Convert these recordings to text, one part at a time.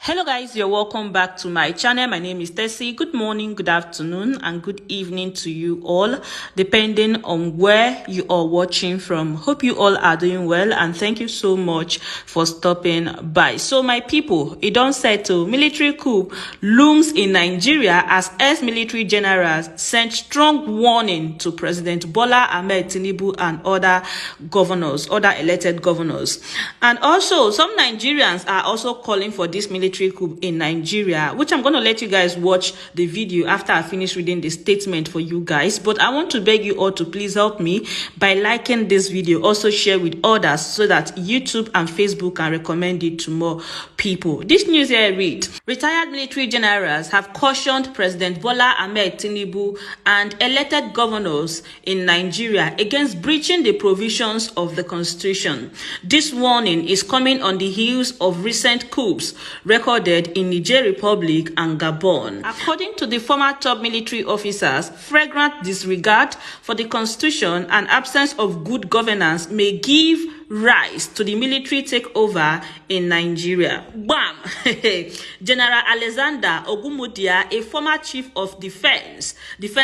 Hello guys, you're welcome back to my channel. My name is Tessie. Good morning, good afternoon, and good evening to you all, depending on where you are watching from. Hope you all are doing well, and thank you so much for stopping by. So my people, it don't settle. Military coup looms in Nigeria as ex-military generals sent strong warning to President Bola Tinubu and other elected governors. And also, some Nigerians are also calling for this military coup in Nigeria, which I'm going to let you guys watch the video after I finish reading the statement for you guys. But I want to beg you all to please help me by liking this video, also share with others so that YouTube and Facebook can recommend it to more people. This news here reads: retired military generals have cautioned President Bola Tinubu and elected governors in Nigeria against breaching the provisions of the Constitution. This warning is coming on the heels of recent coups recorded in Niger Republic and Gabon. According to the former top military officers, flagrant disregard for the Constitution and absence of good governance may give rise to the military takeover in Nigeria. Bam! General Alexander Ogumudia, a former chief of defense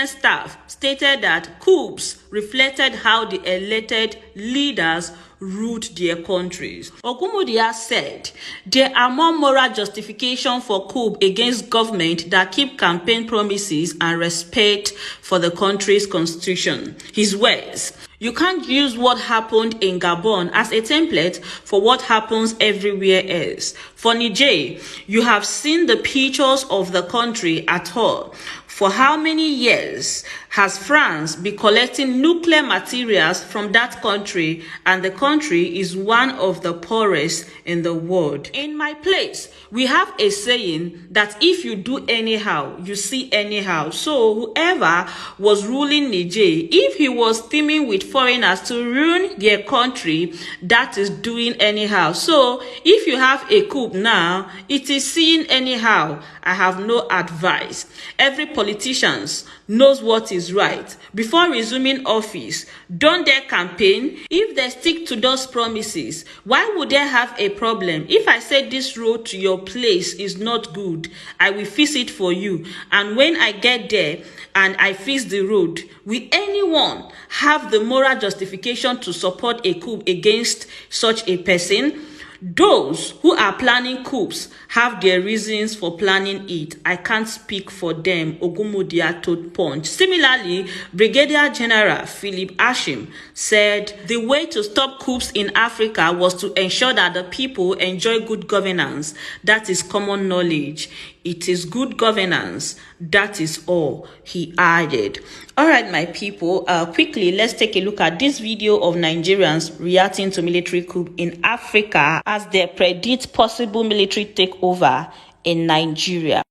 staff, stated that coups reflected how the elected leaders ruled their countries. Ogumudia said there are more moral justification for coup against government that keep campaign promises and respect for the country's constitution. His words: you can't use what happened in Gabon as a template for what happens everywhere else. For Niger, you have seen the pictures of the country at all. For how many years has France been collecting nuclear materials from that country, and the country is one of the poorest in the world? In my place, we have a saying that if you do anyhow, you see anyhow. So whoever was ruling Niger, if he was teaming with foreigners to ruin their country, that is doing anyhow. So if you have a coup now, it is seeing anyhow. I have no advice. Every politician knows what is right. Before resuming office, don't dare campaign. If they stick to those promises, why would they have a problem? If I say this road to your place is not good, I will fix it for you. And when I get there and I fix the road, will anyone have the moral justification to support a coup against such a person? Those who are planning coups have their reasons for planning it. I can't speak for them, Ogumudia told Punch. Similarly, Brigadier General Philip Ashim said the way to stop coups in Africa was to ensure that the people enjoy good governance. That is common knowledge. It is good governance. That is all, he added. All right, my people, quickly, let's take a look at this video of Nigerians reacting to military coup in Africa as they predict possible military takeover in Nigeria.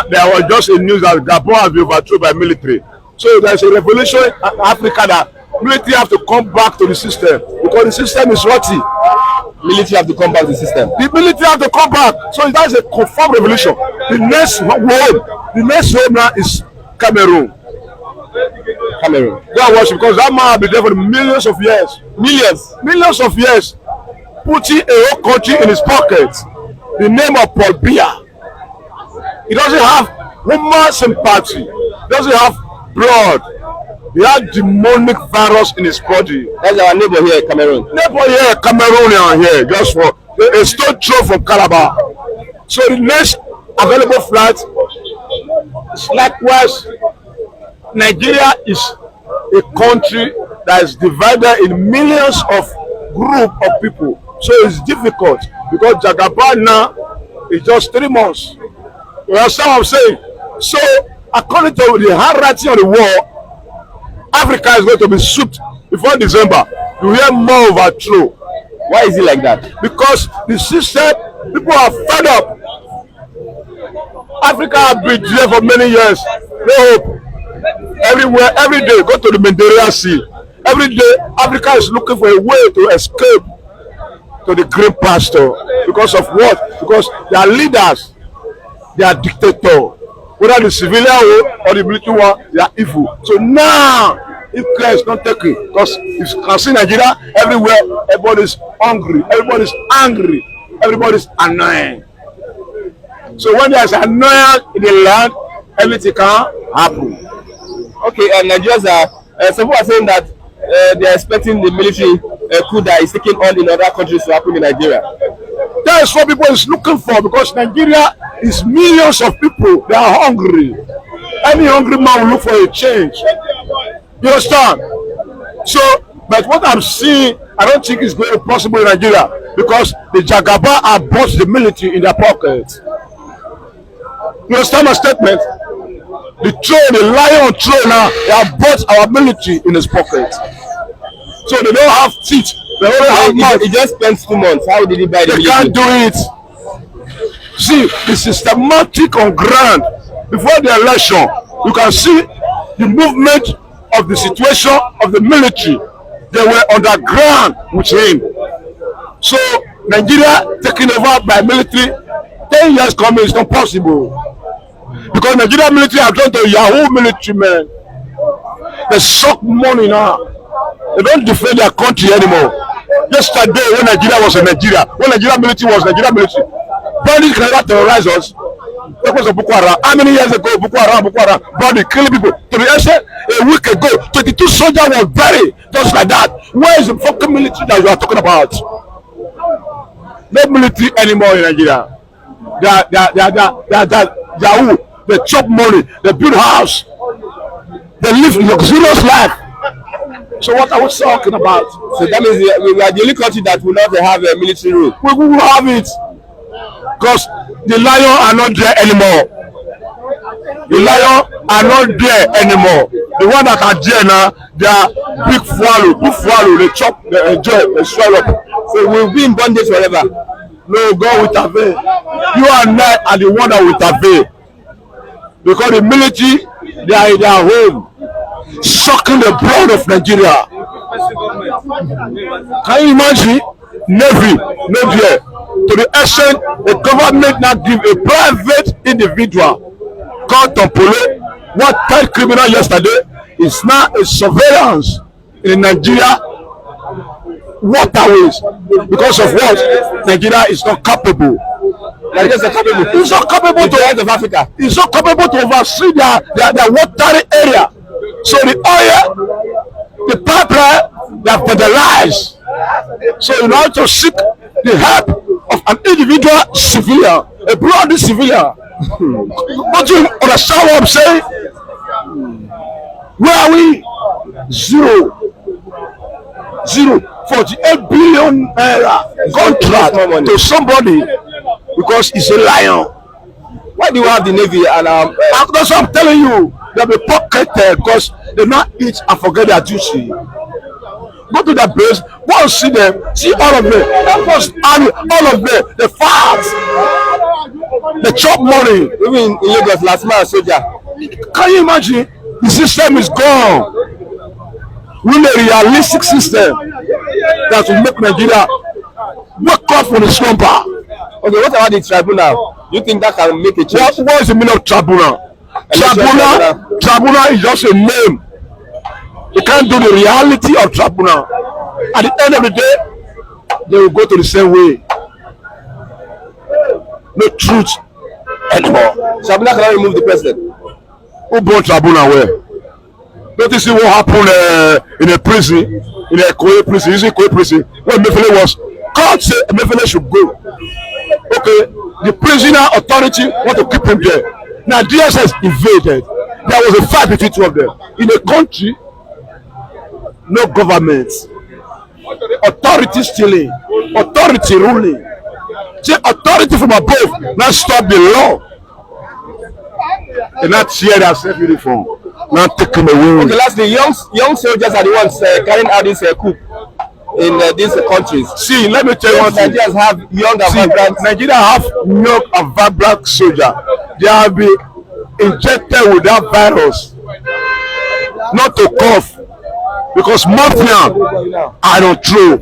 There was just a news that Gabon has been overthrown by military. So there's a revolution in Africa that military have to come back to the system because the system is rotten. Military have to come back to the system. The military have to come back. So that's a confirmed revolution. The next home now is Cameroon. Go and watch it, because that man has been there for millions of years. Millions of years. Putting a whole country in his pocket. The name of Paul Biya. He doesn't have human sympathy. He doesn't have blood. He has demonic virus in his body. That's our neighbor here, Cameroon. Cameroonian here, just for a stone throw from Calabar. So the next available flight is likewise. Nigeria is a country that is divided in millions of group of people. So it's difficult because Jagaban now is just 3 months. You understand what I'm saying? So according to the handwriting on the wall, Africa is going to be swept before December. You hear more overthrow. Why is it like that? Because the system, people are fed up. Africa has been there for many years. No hope. Everywhere, every day, go to the Mediterranean Sea. Every day, Africa is looking for a way to escape to the green pasture. Because of what? Because their leaders, they are dictators. Whether the civilian or the military one, they are evil. So now, if care is not taken, because you can see Nigeria everywhere, everybody's hungry, everybody's angry, everybody's annoying. So when there's annoyance in the land, everything can happen. Okay, and Nigerians are some people are saying that they are expecting the military coup that is taking on in other countries to happen in Nigeria. That is what people is looking for, because Nigeria is millions of people. They are hungry. Any hungry man will look for a change. You understand? So, but what I'm seeing, I don't think it's going to be possible in Nigeria, because the Jagaba have bought the military in their pockets. You understand my statement? The lion throne now, they have bought our military in his pocket. So they don't have teeth. They only have mouth. He just spent 2 months. How did he buy the military? They can't do it. See, the systematic on ground. Before the election, you can see the movement of the situation of the military. They were underground with him. So Nigeria taking over by military, 10 years coming is not possible. Because Nigeria military have turned to Yahoo military men. They suck money now. They don't defend their country anymore. Yesterday, when Nigeria was in Nigeria, when Nigeria military was Nigeria military, bandits can never terrorize us. That was a Boko Haram. How many years ago, Boko Haram, bandits killing people? To the extent, a week ago, 22 soldiers were buried, just like that. Where is the fucking military that you are talking about? No military anymore in Nigeria. They are Yahoo. They chop money. They build house. They live luxurious life. So what are we talking about? So that means we are the only country that will not have a military rule. We will have it, because the lion are not there anymore. The lion are not there anymore. The one that are there now, they are big swallow. They chop, they enjoy, they swallow. So we will be in bondage forever. No, God will intervene. You and I are the one that will intervene, because the military, they are in their home, sucking the blood of Nigeria. Can you imagine? Navy, to the extent the government now give a private individual called Tompole, what tried criminal yesterday, is now a surveillance in Nigeria waterways. Because of what? Nigeria is not capable. It's not capable to the of Africa. It's not capable to oversee their watery area. So the oil, the pipeline, they are fertilized. So you have to seek the help of an individual civilian, a bloody civilian. Don't you understand what I'm saying? Where are we? Zero. 48 billion contract to somebody because he's a lion. Why do you have the Navy and that's what I'm telling you. They'll be pocketed because they not eat and forget their duty. Go to that base, go and see them, see all of them. That was all of them, the facts, the chop money. Even in Lagos, last man soldier. Can you imagine? The system is gone. We need a realistic system that will make Nigeria wake up from the slumber. Okay, what about the tribunal? You think that can make a change? What is the meaning of tribunal? Tribunal is just a name. You can't do the reality of tribunal. At the end of the day, they will go to the same way. No truth anymore. Tribunal cannot remove the president. Who brought tribunal where? Don't you see what happened in a prison, in a Korea prison, using Korea prison, when Mefele was, God said Mefele should go. Okay, the prisoner authority want to keep him there. Now DSS invaded. There was a fight between two of them. In a country, no government, authority stealing, authority ruling. Say authority from above, now stop the law. And not tear their self uniform. Not take them away. Okay, lastly, young soldiers are the ones carrying out this coup in these countries. See, let me tell you one thing. Nigerians have young and vibrant. Nigeria have young and vibrant soldiers. They have been injected with that virus, not to cough, because mafia are not true.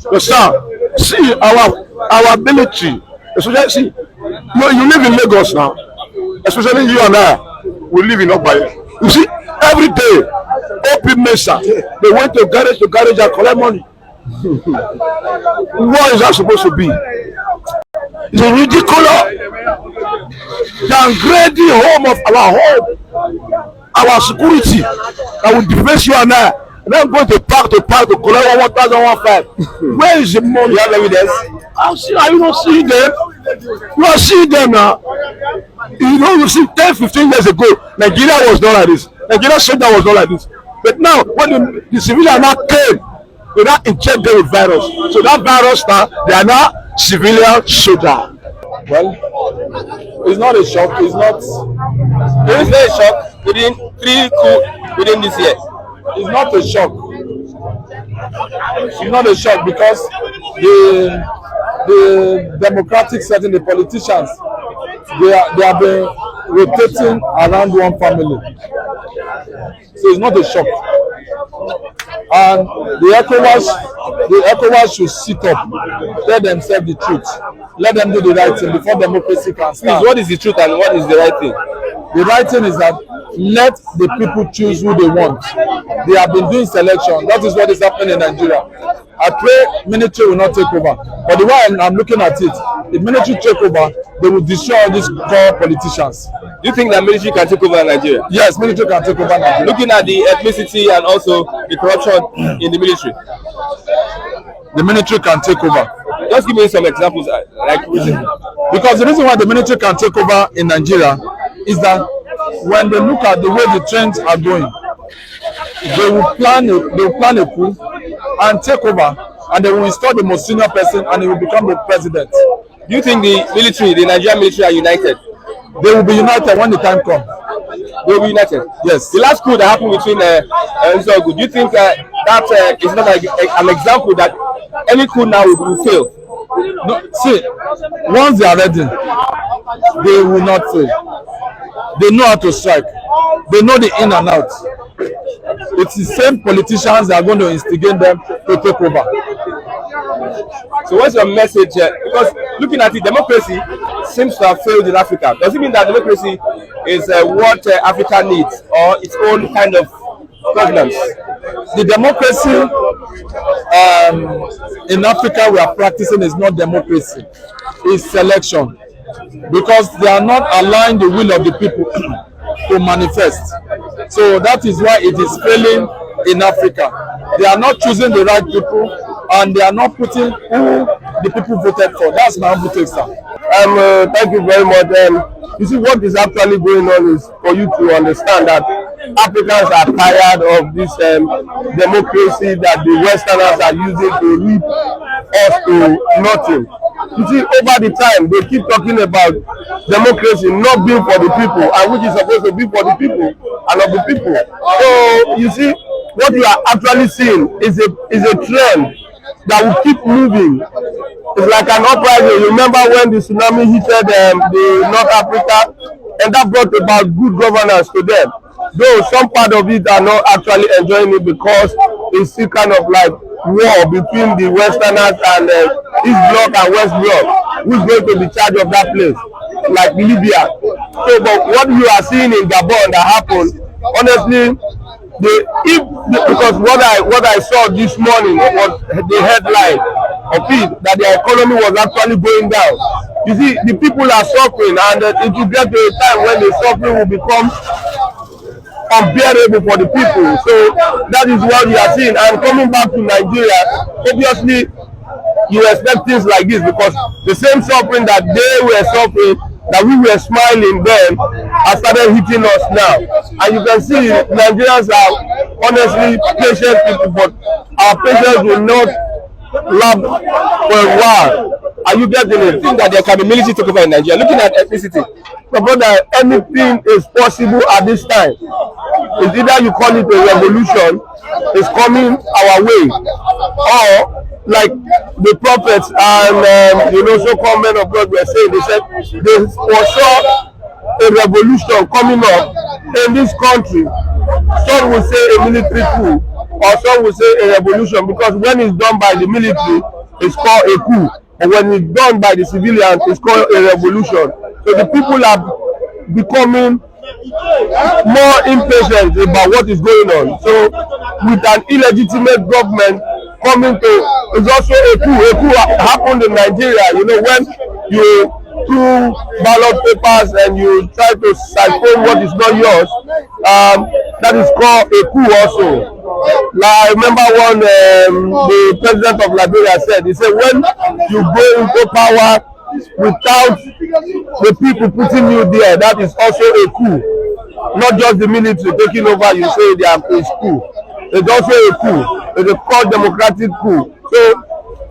But sir, see our military. Especially, see, you live in Lagos now. Especially you and I. We live in Obaye. You see, every day, OP Mesa, they went to garage and collect money. What is that supposed to be? It's ridiculous, downgrading home of our security that will defend you and I. And then going to park to collect 1,105. Where is the money? You have evidence? Are you not seeing them? You are seeing them now. You see 10-15 years ago, Nigeria was not like this. Nigeria soldier was not like this. But now, when the civilian now came, they now inject them with virus. So that virus now, they are now civilian soldier. Well, it's not a shock. It's not. There is a shock within 3 coups within this year. It's not a shock. It's not a shock because the democratic setting, the politicians, they have been rotating around one family. So it's not a shock. And the ECOWAS should sit up, tell themselves the truth, let them do the right thing before democracy can start. Please, what is the truth and what is the right thing? The right thing is that let the people choose who they want. They have been doing selection. That is what is happening in Nigeria. I pray military will not take over. But the way I'm looking at it, if military take over, they will destroy all these core politicians. Do you think that military can take over Nigeria? Yes, military can take over Nigeria. Looking at the ethnicity and also the corruption in the military. The military can take over. Just give me some examples. Because the reason why the military can take over in Nigeria is that when they look at the way the trends are going, they will plan a coup and take over, and they will install the most senior person, and he will become the president. Do you think the military, the Nigerian military, are united? They will be united when the time comes. They will be united. Yes. The last coup that happened between do you think that is not like an example that any coup now will fail? No, see, once they are ready, they will not fail. They know how to strike. They know the in and out. It's the same politicians that are going to instigate them to take over. So what's your message? Because looking at it, democracy seems to have failed in Africa. Does it mean that democracy is what Africa needs, or its own kind of governance? The democracy in Africa we are practicing is not democracy. It's selection. Because they are not allowing the will of the people to manifest. So that is why it is failing in Africa. They are not choosing the right people, and they are not putting who the people voted for. That's my humble take, sir. Thank you very much. You see, what is actually going on is for you to understand that Africans are tired of this democracy that the Westerners are using to reap us to nothing. You see, over the time, they keep talking about democracy not being for the people, and which is supposed to be for the people and of the people. So, you see, what you are actually seeing is a trend that will keep moving. It's like an uprising. You remember when the tsunami hit the North Africa, and that brought about good governance to them. Though some part of it are not actually enjoying it because it's still kind of like war between the Westerners and East Bloc and West Bloc, who's going to be charge of that place, like Libya. So, but what you are seeing in Gabon that happened, honestly, because what I saw this morning was the headline of it, that the economy was actually going down. You see, the people are suffering, and it will get to a time when the suffering will become unbearable for the people. So that is what you are seeing. And coming back to Nigeria, obviously you expect things like this, because the same suffering that they were suffering, that we were smiling then, has started hitting us now. And you can see Nigerians are honestly patient people, but our patience will not last for a while. Are you getting it? Think that there can be military takeover in Nigeria? Looking at ethnicity, so brother, anything is possible at this time. It's either you call it a revolution, it's coming our way, or like the prophets and so-called men of God were saying, they said they foresaw a revolution coming up in this country. Some will say a military coup, or some will say a revolution, because when it's done by the military, it's called a coup. And when it's done by the civilians, it's called a revolution. So the people are becoming more impatient about what is going on. So with an illegitimate government coming to, it's also a coup. A coup happened in Nigeria, when you through ballot papers and you try to siphon what is not yours. That is called a coup also. Like, I remember the president of Liberia said, he said, when you go into power without the people putting you there, that is also a coup. Not just the military taking over, you say they are a coup. It's also a coup. It's a called democratic coup. So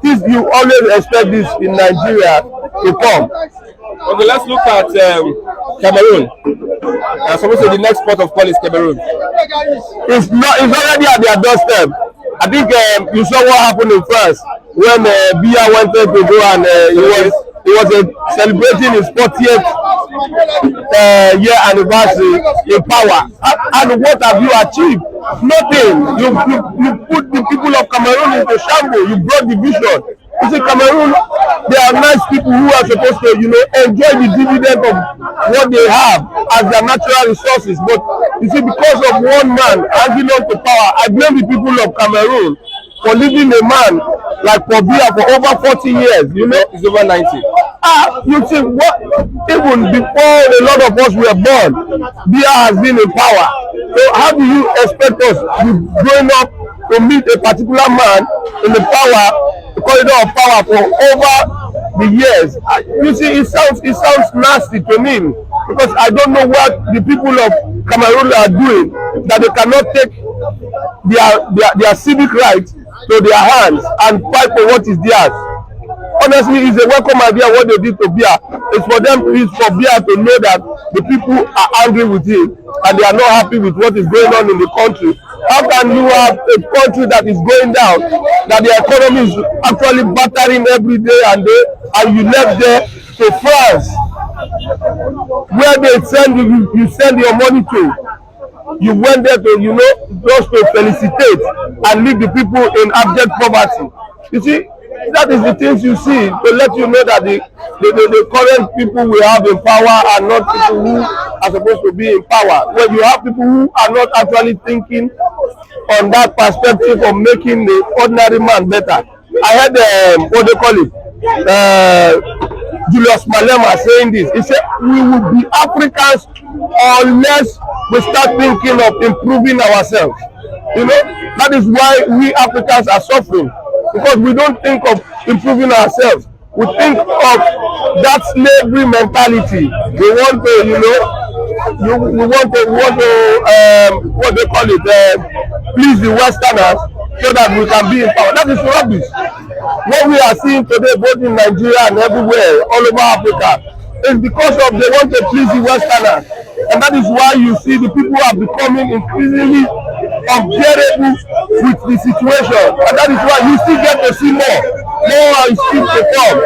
this, you always expect this in Nigeria to come. Okay, let's look at Cameroon. Supposed to the next port of call is Cameroon. It's already at their doorstep. I think you saw what happened in France when Biya wanted to go and he was celebrating his 40th year anniversary in power. And what have you achieved? Nothing. You put the people of Cameroon into shambles. You brought division. You see, Cameroon, they are nice people who are supposed to, enjoy the dividend of what they have as their natural resources. But you see, because of one man hanging on to power, I blame the people of Cameroon for leaving a man like Biya for over 40 years. He's over 90. You see, what even before a lot of us were born, Biya has been in power. So how do you expect us to growing up to meet a particular man in the corridor of power for over the years? You see, it sounds nasty to me, because I don't know what the people of Cameroon are doing that they cannot take their civic rights to their hands and fight for what is theirs. Honestly, it's a welcome idea what they did to Biya. It's for Biya to know that the people are angry with him and they are not happy with what is going on in the country. How can you have a country that is going down, that the economy is actually battering every day and you left there to France, where they send you send your money to? You went there to, just to felicitate and leave the people in abject poverty. You see, that is the things you see to let you know that the current people we have in power are not people who are supposed to be in power. When you have people who are not actually thinking on that perspective of making the ordinary man better. I heard what they call it, Julius Malema saying this. He said, we will be Africans unless we start thinking of improving ourselves. That is why we Africans are suffering, because we don't think of improving ourselves. We think of that slavery mentality. We want to, we want to what they call it, please the Westerners so that we can be in power. That is rubbish. What we are seeing today, both in Nigeria and everywhere, all over Africa, is because of they want to please the Westerners. And that is why you see the people are becoming increasingly unbearable with the situation. And that is why you still get to see more is still to come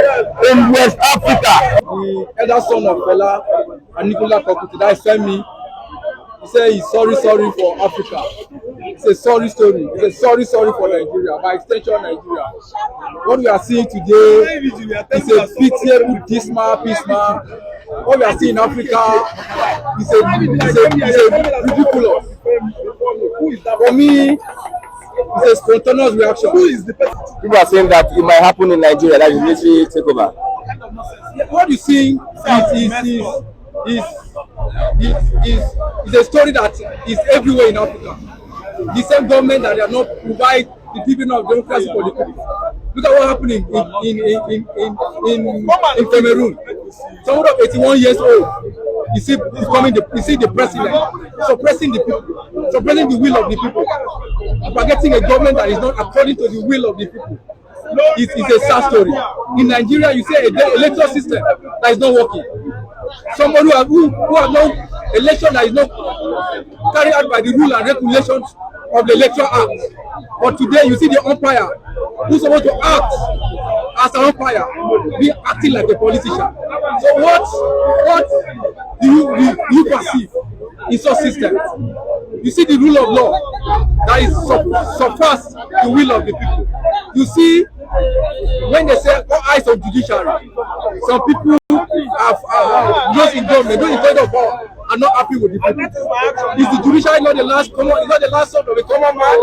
in West Africa. The elder son of Bella and Nicola Kokuti, that sent me. He said he's sorry for Africa. It's a sorry story. It's a sorry for Nigeria, by extension Nigeria. What we are seeing today is a pitiable, dismal, peaceful. What we are seeing in Africa is a ridiculous. For me, it's a spontaneous reaction. People are saying that it might happen in Nigeria, that is military takeover. What you see is a story that is everywhere in Africa. The same government that they are not provide the people of democracy for the people. Look at what happened in Cameroon. Someone of 81 years old, you see the president suppressing the people, suppressing the will of the people, forgetting a government that is not according to the will of the people. It's a sad story. In Nigeria, you say a electoral system that is not working. Somebody who have no election that is not carried out by the rule and regulations of the Electoral Act. But today you see the umpire who's supposed to act as an umpire be acting like a politician. So what do you perceive in such system? You see the rule of law that is surpass the will of the people. You see, when they say all eyes on judiciary, some people have those in government, those in kind of power are not happy with the people. Is the judiciary not the last son of a common man?